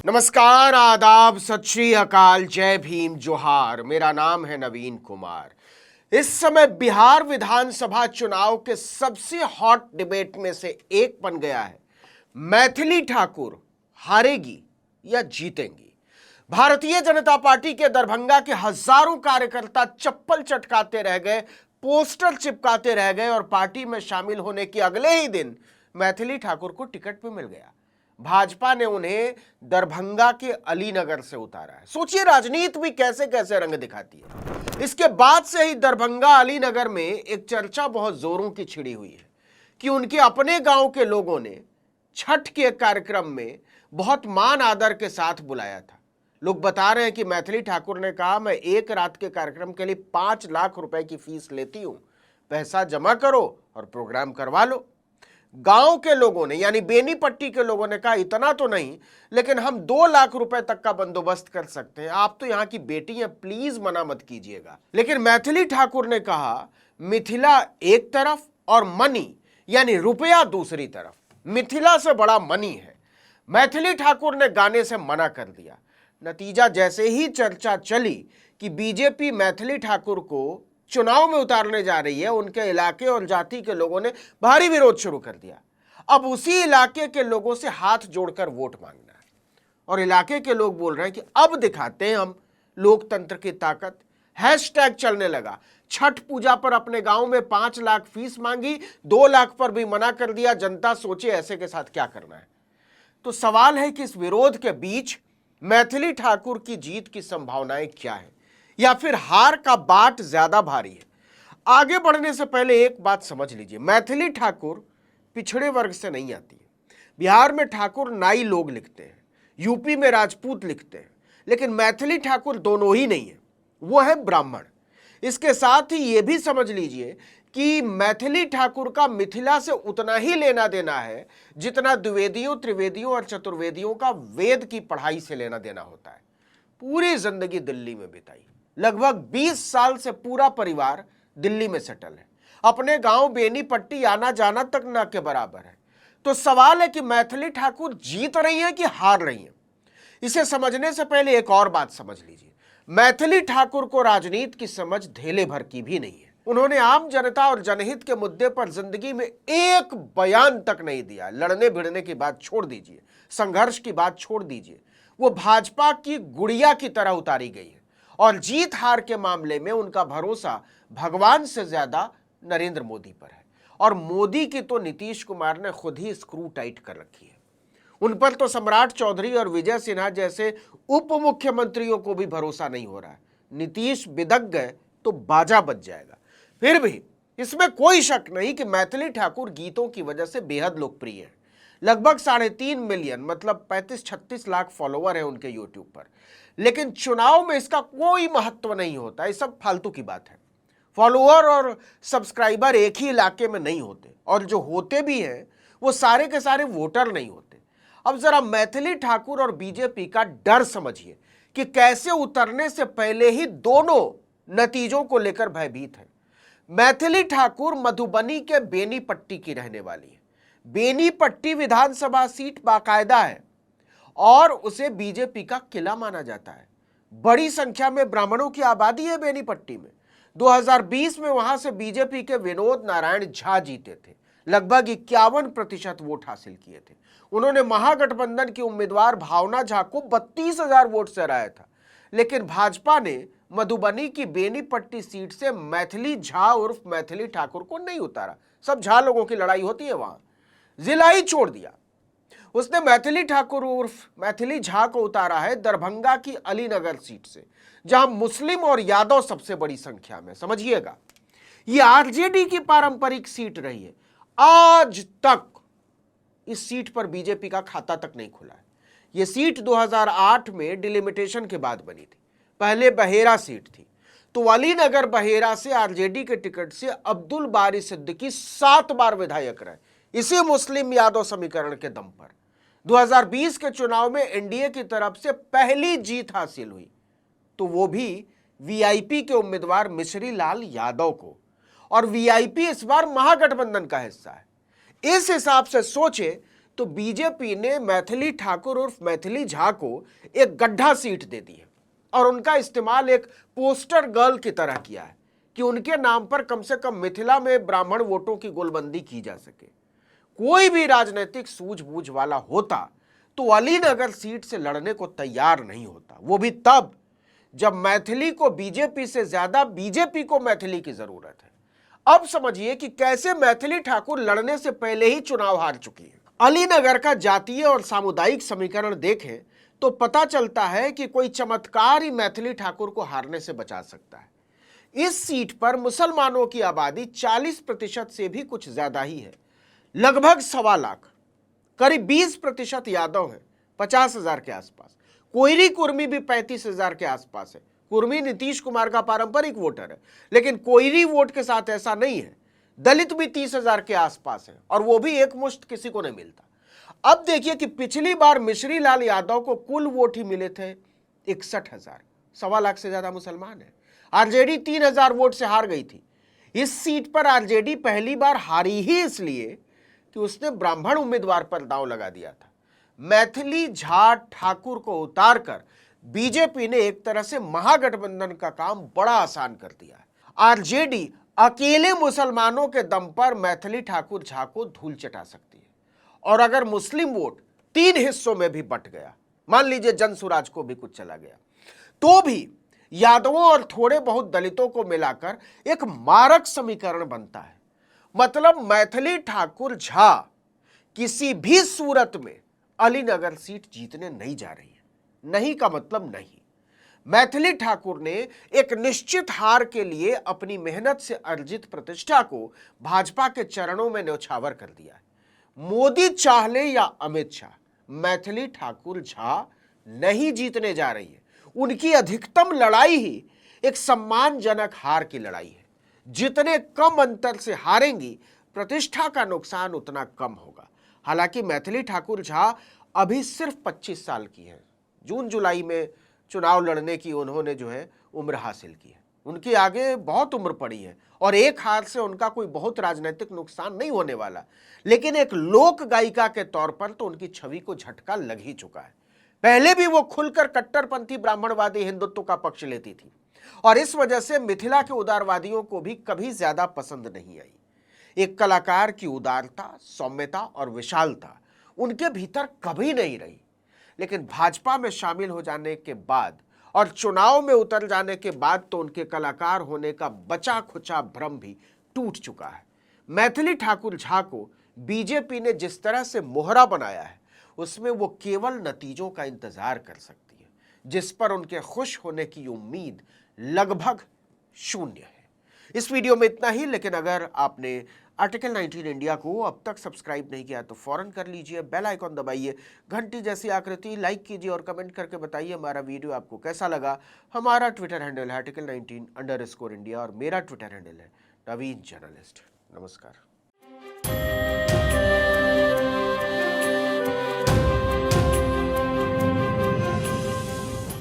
नमस्कार, आदाब, सत श्री अकाल, जय भीम, जोहार। मेरा नाम है नवीन कुमार। इस समय बिहार विधानसभा चुनाव के सबसे हॉट डिबेट में से एक बन गया है, मैथिली ठाकुर हारेगी या जीतेंगी। भारतीय जनता पार्टी के दरभंगा के हजारों कार्यकर्ता चप्पल चटकाते रह गए, पोस्टर चिपकाते रह गए और पार्टी में शामिल होने के अगले ही दिन मैथिली ठाकुर को टिकट भी मिल गया। भाजपा ने उन्हें दरभंगा के अलीनगर से उतारा है। सोचिए राजनीति भी कैसे कैसे रंग दिखाती है। इसके बाद से ही दरभंगा अलीनगर में एक चर्चा बहुत जोरों की छिड़ी हुई है कि उनके अपने गांव के लोगों ने छठ के कार्यक्रम में बहुत मान आदर के साथ बुलाया था। लोग बता रहे हैं कि मैथिली ठाकुर ने कहा, मैं एक रात के कार्यक्रम के लिए 5 लाख रुपए की फीस लेती हूं, पैसा जमा करो और प्रोग्राम करवा लो। गांव के लोगों ने यानी बेनीपट्टी के लोगों ने कहा, इतना तो नहीं लेकिन हम 2 लाख रुपए तक का बंदोबस्त कर सकते हैं, आप तो यहां की बेटी हैं, प्लीज मना मत कीजिएगा। लेकिन मैथिली ठाकुर ने कहा, मिथिला एक तरफ और मनी यानी रुपया दूसरी तरफ, मिथिला से बड़ा मनी है। मैथिली ठाकुर ने गाने से मना कर दिया। नतीजा जैसे ही चर्चा चली कि बीजेपी मैथिली ठाकुर को चुनाव में उतारने जा रही है, उनके इलाके और जाति के लोगों ने भारी विरोध शुरू कर दिया। अब उसी इलाके के लोगों से हाथ जोड़कर वोट मांगना है और इलाके के लोग बोल रहे हैं कि अब दिखाते हैं हम लोकतंत्र की ताकत। हैशटैग चलने लगा। छठ पूजा पर अपने गांव में 5 लाख फीस मांगी, 2 लाख पर भी मना कर दिया। जनता सोचे ऐसे के साथ क्या करना है। तो सवाल है कि इस विरोध के बीच मैथिली ठाकुर की जीत की संभावनाएं क्या है या फिर हार का बाट ज्यादा भारी है। आगे बढ़ने से पहले एक बात समझ लीजिए, मैथिली ठाकुर पिछड़े वर्ग से नहीं आती है। बिहार में ठाकुर नाई लोग लिखते हैं, यूपी में राजपूत लिखते हैं, लेकिन मैथिली ठाकुर दोनों ही नहीं है, वो है ब्राह्मण। इसके साथ ही ये भी समझ लीजिए कि मैथिली ठाकुर का मिथिला से उतना ही लेना देना है जितना द्विवेदियों, त्रिवेदियों और चतुर्वेदियों का वेद की पढ़ाई से लेना देना होता है। पूरी जिंदगी दिल्ली में बिताई, लगभग 20 साल से पूरा परिवार दिल्ली में सेटल है। अपने गांव बेनीपट्टी आना जाना तक न के बराबर है। तो सवाल है कि मैथिली ठाकुर जीत रही है कि हार रही है। इसे समझने से पहले एक और बात समझ लीजिए, मैथिली ठाकुर को राजनीति की समझ धेले भर की भी नहीं है। उन्होंने आम जनता और जनहित के मुद्दे पर जिंदगी में एक बयान तक नहीं दिया। लड़ने भिड़ने की बात छोड़ दीजिए, संघर्ष की बात छोड़ दीजिए, वो भाजपा की गुड़िया की तरह उतारी गई है और जीत हार के मामले में उनका भरोसा भगवान से ज्यादा नरेंद्र मोदी पर है। और मोदी की तो नीतीश कुमार ने खुद ही स्क्रू टाइट कर रखी है। उन पर तो सम्राट चौधरी और विजय सिन्हा जैसे उप मुख्यमंत्रियों को भी भरोसा नहीं हो रहा है। नीतीश बिदक गए तो बाजा बज जाएगा। फिर भी इसमें कोई शक नहीं कि मैथिली ठाकुर गीतों की वजह से बेहद लोकप्रिय है। लगभग 3.5 मिलियन मतलब 35-36 लाख फॉलोवर है उनके यूट्यूब पर। लेकिन चुनाव में इसका कोई महत्व नहीं होता, ये सब फालतू की बात है। फॉलोअर और सब्सक्राइबर एक ही इलाके में नहीं होते और जो होते भी हैं वो सारे के सारे वोटर नहीं होते। अब जरा मैथिली ठाकुर और बीजेपी का डर समझिए कि कैसे उतरने से पहले ही दोनों नतीजों को लेकर भयभीत है। मैथिली ठाकुर मधुबनी के बेनीपट्टी की रहने वाली है। बेनीपट्टी विधानसभा सीट बाकायदा है और उसे बीजेपी का किला माना जाता है। बड़ी संख्या में ब्राह्मणों की आबादी है बेनीपट्टी में। 2020 में वहां से बीजेपी के विनोद नारायण झा जीते थे, लगभग 51% वोट हासिल किए थे। उन्होंने महागठबंधन की उम्मीदवार भावना झा को 32,000 वोट से हराया था। लेकिन भाजपा ने मधुबनी की बेनीपट्टी सीट से मैथिली झा उर्फ मैथिली ठाकुर को नहीं उतारा। सब झा लोगों की लड़ाई होती है वहां, जिला ही छोड़ दिया। उसने मैथिली ठाकुर उर्फ मैथिली झा को उतारा है दरभंगा की अलीनगर सीट से, जहां मुस्लिम और यादव सबसे बड़ी संख्या में। समझिएगा, यह आरजेडी की पारंपरिक सीट रही है। आज तक इस सीट पर बीजेपी का खाता तक नहीं खुला है। यह सीट 2008 में डिलिमिटेशन के बाद बनी थी, पहले बहेरा सीट थी। तो अलीनगर बहेरा से आरजेडी के टिकट से अब्दुल बारी सिद्दीकी 7 बार विधायक रहे, इसी मुस्लिम यादव समीकरण के दम पर। 2020 के चुनाव में एनडीए की तरफ से पहली जीत हासिल हुई, तो वो भी वीआईपी के उम्मीदवार मिश्री लाल यादव को। और वीआईपी इस बार महागठबंधन का हिस्सा है। इस हिसाब से सोचे तो बीजेपी ने मैथिली ठाकुर उर्फ मैथिली झा को एक गड्ढा सीट दे दी है और उनका इस्तेमाल एक पोस्टर गर्ल की तरह किया है कि उनके नाम पर कम से कम मिथिला में ब्राह्मण वोटों की गोलबंदी की जा सके। कोई भी राजनीतिक सूझबूझ वाला होता तो अलीनगर सीट से लड़ने को तैयार नहीं होता, वो भी तब जब मैथिली को बीजेपी से ज्यादा बीजेपी को मैथिली की जरूरत है। अब समझिए कि कैसे मैथिली ठाकुर लड़ने से पहले ही चुनाव हार चुकी है। अलीनगर का जातीय और सामुदायिक समीकरण देखें तो पता चलता है कि कोई चमत्कार ही मैथिली ठाकुर को हारने से बचा सकता है। इस सीट पर मुसलमानों की आबादी 40% से भी कुछ ज्यादा ही है, लगभग 1.25 लाख। करीब 20% यादव हैं, 50,000 के आसपास। कोयरी कुर्मी भी 35,000 के आसपास है। कुर्मी नीतीश कुमार का पारंपरिक वोटर है, लेकिन कोयरी वोट के साथ ऐसा नहीं है। दलित भी 30,000 के आसपास है और वो भी एक मुश्त किसी को नहीं मिलता। अब देखिए कि पिछली बार मिश्री लाल यादव को कुल वोट ही मिले थे 61,000, 1.25 लाख से ज्यादा मुसलमान है। आरजेडी 3,000 वोट से हार गई थी। इस सीट पर आरजेडी पहली बार हारी ही इसलिए कि उसने ब्राह्मण उम्मीदवार पर दांव लगा दिया था। मैथिली झा ठाकुर को उतारकर बीजेपी ने एक तरह से महागठबंधन का काम बड़ा आसान कर दिया है। आरजेडी अकेले मुसलमानों के दम पर मैथिली ठाकुर झा को धूल चटा सकती है और अगर मुस्लिम वोट 3 हिस्सों में भी बंट गया, मान लीजिए जनसुराज को भी कुछ चला गया, तो भी यादवों और थोड़े बहुत दलितों को मिलाकर एक मारक समीकरण बनता है। मतलब मैथिली ठाकुर झा किसी भी सूरत में अलीनगर सीट जीतने नहीं जा रही है। नहीं का मतलब नहीं। मैथिली ठाकुर ने एक निश्चित हार के लिए अपनी मेहनत से अर्जित प्रतिष्ठा को भाजपा के चरणों में न्यौछावर कर दिया है। मोदी चाह ले या अमित शाह, मैथिली ठाकुर झा नहीं जीतने जा रही है। उनकी अधिकतम लड़ाई ही एक सम्मानजनक हार की लड़ाई है। जितने कम अंतर से हारेंगी, प्रतिष्ठा का नुकसान उतना कम होगा। हालांकि मैथिली ठाकुर झा अभी सिर्फ 25 साल की हैं। जून जुलाई में चुनाव लड़ने की उन्होंने जो है उम्र हासिल की है। उनके आगे बहुत उम्र पड़ी है और एक हार से उनका कोई बहुत राजनीतिक नुकसान नहीं होने वाला। लेकिन एक लोक गायिका के तौर पर तो उनकी छवि को झटका लग ही चुका है। पहले भी वो खुलकर कट्टरपंथी ब्राह्मणवादी हिंदुत्व का पक्ष लेती थी और इस वजह से मिथिला के उदारवादियों को भी कभी ज्यादा पसंद नहीं आई। एक कलाकार की उदारता, सौम्यता और विशालता उनके भीतर कभी नहीं रही। लेकिन भाजपा में शामिल हो जाने के बाद और चुनाव में उतर जाने के बाद तो उनके कलाकार होने का बचा खुचा भ्रम भी टूट चुका है। मैथिली ठाकुर झा को बीजेपी ने जिस तरह से मोहरा बनाया है, उसमें वो केवल नतीजों का इंतजार कर सकती है, जिस पर उनके खुश होने की उम्मीद लगभग शून्य है। इस वीडियो में इतना ही, लेकिन अगर आपने आर्टिकल 19 इंडिया को अब तक सब्सक्राइब नहीं किया तो फौरन कर लीजिए, बेल आइकॉन दबाइए, घंटी जैसी आकृति लाइक कीजिए और कमेंट करके बताइए हमारा वीडियो आपको कैसा लगा। हमारा ट्विटर हैंडल है article19_India और मेरा ट्विटर हैंडल है नवीन जर्नलिस्ट। नमस्कार।